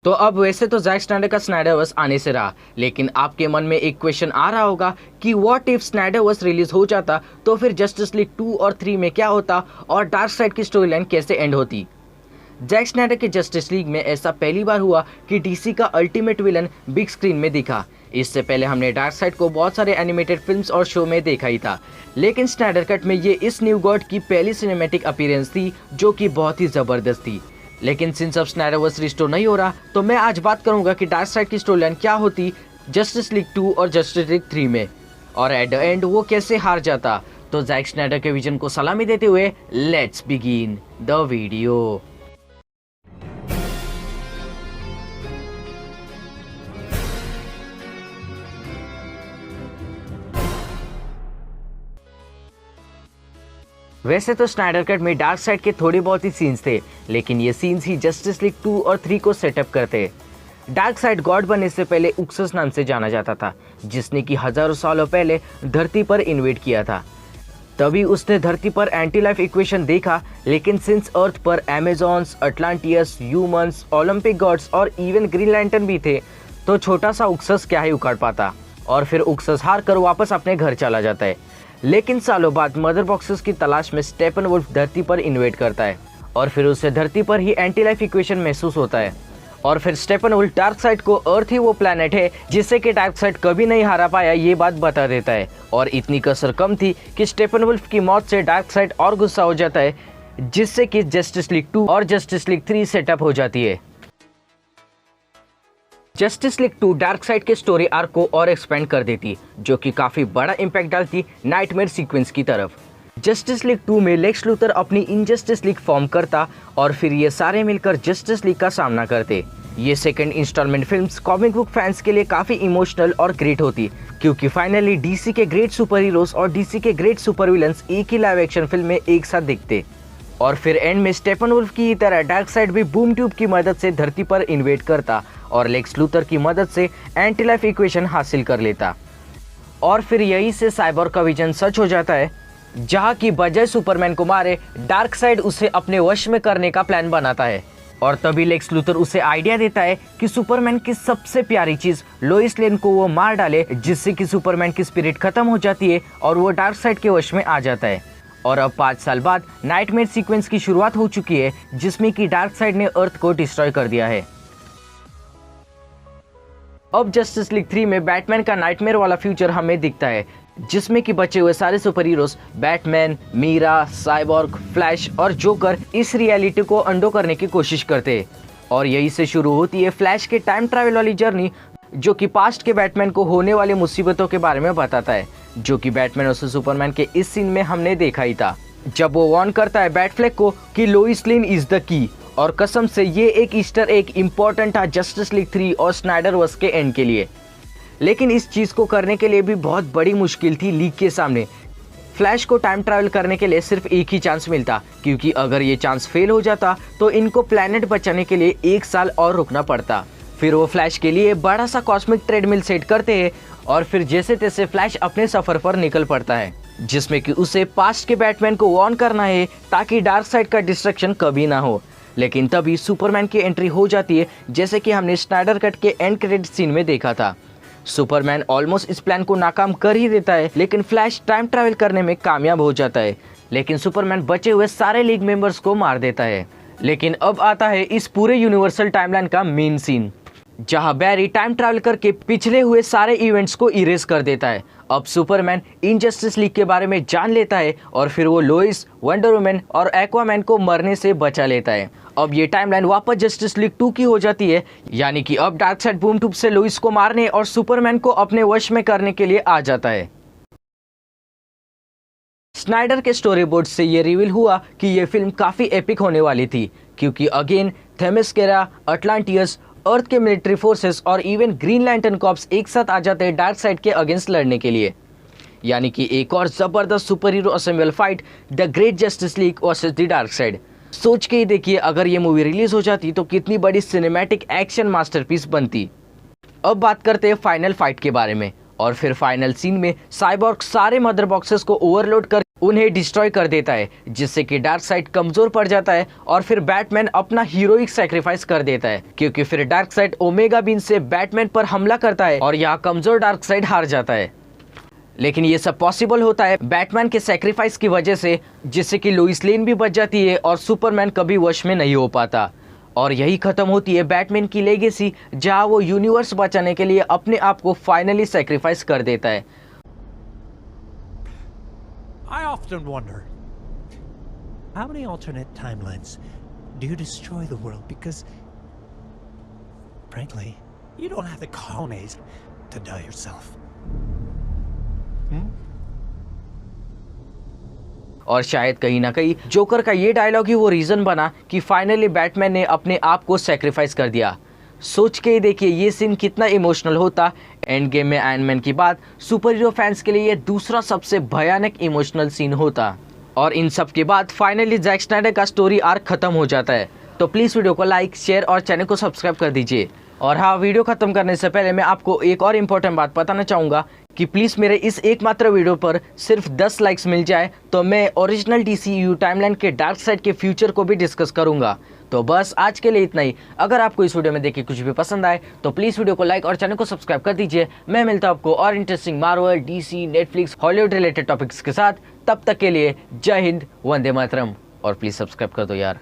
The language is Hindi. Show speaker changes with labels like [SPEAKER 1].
[SPEAKER 1] तो अब वैसे तो जैक स्नाइडर का स्नाइडरवर्स आने से रहा, लेकिन आपके मन में एक क्वेश्चन आ रहा होगा कि व्हाट इफ स्नाइडरवर्स रिलीज हो जाता तो फिर जस्टिस लीग 2 और 3 में क्या होता और डार्क साइड की स्टोरी लाइन कैसे एंड होती। जैक स्नाइडर के जस्टिस लीग में ऐसा पहली बार हुआ कि डीसी का अल्टीमेट विलन बिग स्क्रीन में दिखा। इससे पहले हमने डार्क साइड को बहुत सारे एनिमेटेड फिल्म्स और शो में देखा ही था, लेकिन स्नाइडर कट में ये इस न्यू गॉड की पहली सिनेमैटिक अपीयरेंस थी जो कि बहुत ही जबरदस्त थी। लेकिन सिंस अब स्नाइडरवर्स रिस्टोर नहीं हो रहा तो मैं आज बात करूंगा कि डार्क साइड की स्टोरी लाइन क्या होती जस्टिस लीग 2 और जस्टिस लीग 3 में, और एट द एंड वो कैसे हार जाता। तो जैक स्नाइडर के विजन को सलामी देते हुए लेट्स बिगिन द वीडियो। वैसे तो स्नाइडर कट में डार्क साइड के थोड़े बहुत ही सीन्स थे, लेकिन ये सीन्स ही जस्टिस लीग 2 और 3 को सेटअप करते। डार्क साइड गॉड बनने से पहले उक्सस नाम से जाना जाता था, जिसने कि हजारों सालों पहले धरती पर इन्वेड किया था। तभी उसने धरती पर एंटी लाइफ इक्वेशन देखा, लेकिन सिंस अर्थ पर अमेजॉन्स, अटलांटियस, ह्यूमंस, ओलंपिक गॉड्स और इवन ग्रीन लैंटर्न भी थे, तो छोटा सा उक्सस क्या ही उखाड़ पाता, और फिर उक्सस हार कर वापस अपने घर चला जाता है। लेकिन सालों बाद मदर बॉक्सेस की तलाश में स्टेपनवुल्फ धरती पर इन्वेड करता है, और फिर उसे धरती पर ही एंटी लाइफ इक्वेशन महसूस होता है, और फिर स्टेपनवुल्फ डार्क साइड को अर्थ ही वो प्लैनेट है जिससे कि डार्क साइड कभी नहीं हारा पाया ये बात बता देता है। और इतनी कसर कम थी कि स्टेपनवुल्फ की मौत से डार्क साइड और गुस्सा हो जाता है, जिससे कि जस्टिस लीग 2 और जस्टिस लीग 3 सेटअप हो जाती है। जस्टिस लीग 2 डार्क साइड के स्टोरी आर्क को और एक्सपेंड कर देती, जो कि काफी बड़ा इंपैक्ट डालती नाइटमेयर सीक्वेंस की तरफ। जस्टिस लीग 2 में लेक्स लूथर अपनी इनजस्टिस लीग फॉर्म करता और फिर ये सारे मिलकर जस्टिस लीग का सामना करते। ये second instalment films comic book fans के लिए काफी इमोशनल और ग्रेट होती, क्योंकि फाइनली डीसी के ग्रेट सुपर हीरोज और डीसी के ग्रेट सुपर विलन्स एक ही लाइव एक्शन फिल्म में एक साथ दिखते। और फिर एंड में स्टेपनवुल्फ की तरह डार्क साइड भी बूम ट्यूब की मदद से धरती पर इन्वेड करता और लेक्स लूथर की मदद से एंटी लाइफ इक्वेशन हासिल कर लेता। और फिर यही से साइबोर्ग का विजन सच हो जाता है, जहां की बजाय सुपरमैन को मारे डार्क साइड उसे अपने वश में करने का प्लान बनाता है। और तभी लेक्स लूथर उसे आइडिया देता है कि सुपरमैन की सबसे प्यारी चीज लोइस लेन को वो मार डाले, जिससे कि सुपरमैन की स्पिरिट खत्म हो जाती है और वो डार्क साइड के वश में आ जाता है। और अब 5 साल बाद नाइटमेयर सीक्वेंस की शुरुआत हो चुकी है, जिसमें कि डार्क साइड ने अर्थ को डिस्ट्रॉय कर दिया है। अब जस्टिस लीग 3 में बैटमैन का नाइटमेयर वाला फ्यूचर हमें दिखता है, जिसमें कि बचे हुए सारे super heroes Batman, Mera, Cyborg, Flash और जोकर इस रियलिटी को अंडो करने की कोशिश करते हैं। और यही से शुरू होती है फ्लैश के टाइम ट्रैवल वाली जर्नी, जो कि पास्ट के बैटमैन को होने वाली मुसीबतों के बारे में बताता है, जो कि बैटमैन और सुपरमैन के इस सीन में हमने देखा ही था, जब वो वार्न करता है बैटफ्लैग को कि Lois Lane is the key. और कसम से ये एक ईस्टर एग इम्पोर्टेंट था जस्टिस लीग 3 और स्नाइडरवर्स के एंड के लिए। लेकिन इस चीज को करने के लिए भी बहुत बड़ी मुश्किल थी लीग के सामने। फ्लैश को टाइम ट्रैवल करने के लिए सिर्फ एक ही चांस मिलता, क्योंकि अगर ये चांस फेल हो जाता तो इनको प्लैनेट बचाने के लिए 1 साल और रुकना पड़ता। फिर वो फ्लैश के लिए बड़ा सा कॉस्मिक ट्रेडमिल सेट करते हैं और फिर जैसे तैसे फ्लैश अपने सफर पर निकल पड़ता है, जिसमें कि उसे पास्ट के बैटमैन को वार्न करना है ताकि डार्क साइड का डिस्ट्रक्शन कभी ना हो। लेकिन तभी सुपरमैन की एंट्री हो जाती है, जैसे कि हमने स्नाइडर कट के एंड क्रेडिट सीन में देखा था। सुपरमैन ऑलमोस्ट इस प्लान को नाकाम कर ही देता है, लेकिन फ्लैश टाइम ट्रैवल करने में कामयाब हो जाता है। लेकिन सुपरमैन बचे हुए सारे लीग मेंबर्स को मार देता है। लेकिन अब आता है इस पूरे यूनिवर्सल टाइमलाइन का मेन सीन, जहां बैरी टाइम ट्रैवल करके पिछले हुए सारे इवेंट्स को इरेज कर देता है। अब सुपरमैन इनजस्टिस लीग के बारे में जान लेता है और फिर वो लोइस, वंडर वुमन और एक्वामैन को मरने से बचा लेता है। अब ये टाइमलाइन वापस जस्टिस लीग 2 की हो जाती है, यानी कि अब डार्क साइड बूम ट्यूब से लोइस को मारने और सुपरमैन को अपने वश में करने के लिए आ जाता है। स्नाइडर के स्टोरी बोर्ड से ये रिवील हुआ कि ये फिल्म काफी एपिक होने वाली थी, क्योंकि अगेन थेमिस्केरा, अटलांटियस, अर्थ के मिलिट्री फोर्सेस और इवन ग्रीन लैंटर्न कॉर्प्स एक साथ आ जाते हैं डार्क साइड के अगेंस्ट लड़ने के लिए। यानी कि एक और जबरदस्त super hero assemble fight, the great justice league versus the dark side. सोच के ही देखिए, अगर ये मूवी रिलीज हो जाती तो कितनी बड़ी सिनेमैटिक एक्शन मास्टरपीस बनती। अब बात करते हैं फाइनल फाइट के बारे में। और फिर फाइनल सीन में साइबोर्ग सारे मदर बॉक्सेस को ओवरलोड कर उन्हें डिस्ट्रॉय कर देता है, जिससे कि डार्क साइड कमजोर पड़ जाता है और फिर बैटमैन अपना हीरोइक सैक्रिफाइस कर देता है, क्योंकि फिर डार्क साइड ओमेगा बीन से बैटमैन पर हमला करता है और यहाँ कमजोर डार्क साइड हार जाता है। लेकिन ये सब पॉसिबल होता है बैटमैन के सैक्रिफाइस की वजह से, जिससे कि लोइस लेन भी बच जाती है और सुपरमैन कभी वश में नहीं हो पाता। और यही खत्म होती है बैटमैन की लेगेसी, जहां वो यूनिवर्स बचाने के लिए अपने आप को फाइनली सैक्रिफाइस कर देता है।
[SPEAKER 2] I often wonder, how many alternate timelines do you destroy the world because, frankly, you don't have the cojones to die yourself?
[SPEAKER 1] और शायद कहीं ना कहीं जोकर का ये डायलॉग ही वो रीजन बना कि फाइनली बैटमैन ने अपने आप को सैक्रिफाइस कर दिया। सोच के ही देखिए ये सीन कितना इमोशनल होता। एंड गेम में आयरन मैन की बाद सुपर हीरो फैंस के लिए ये दूसरा सबसे भयानक इमोशनल सीन होता। और इन सब के बाद फाइनली जैक स्नाइडर का स्टोरी आर्क खत्म हो जाता है। तो प्लीज़ वीडियो को लाइक, शेयर और चैनल को सब्सक्राइब कर दीजिए। और हाँ, वीडियो खत्म करने से पहले मैं आपको एक और इम्पोर्टेंट बात बताना चाहूँगा कि प्लीज़ मेरे इस एकमात्र वीडियो पर सिर्फ 10 लाइक्स मिल जाए तो मैं ओरिजिनल DCU टाइमलाइन के डार्क साइड के फ्यूचर को भी डिस्कस करूँगा। तो बस आज के लिए इतना ही। अगर आपको इस वीडियो में देख के कुछ भी पसंद आए तो प्लीज़ वीडियो को लाइक और चैनल को सब्सक्राइब कर दीजिए। मैं मिलता हूँ आपको और interesting Marvel, DC, Netflix, Hollywood related topics के साथ। तब तक के लिए जय हिंद, वंदे मातरम। और प्लीज़ सब्सक्राइब कर दो यार।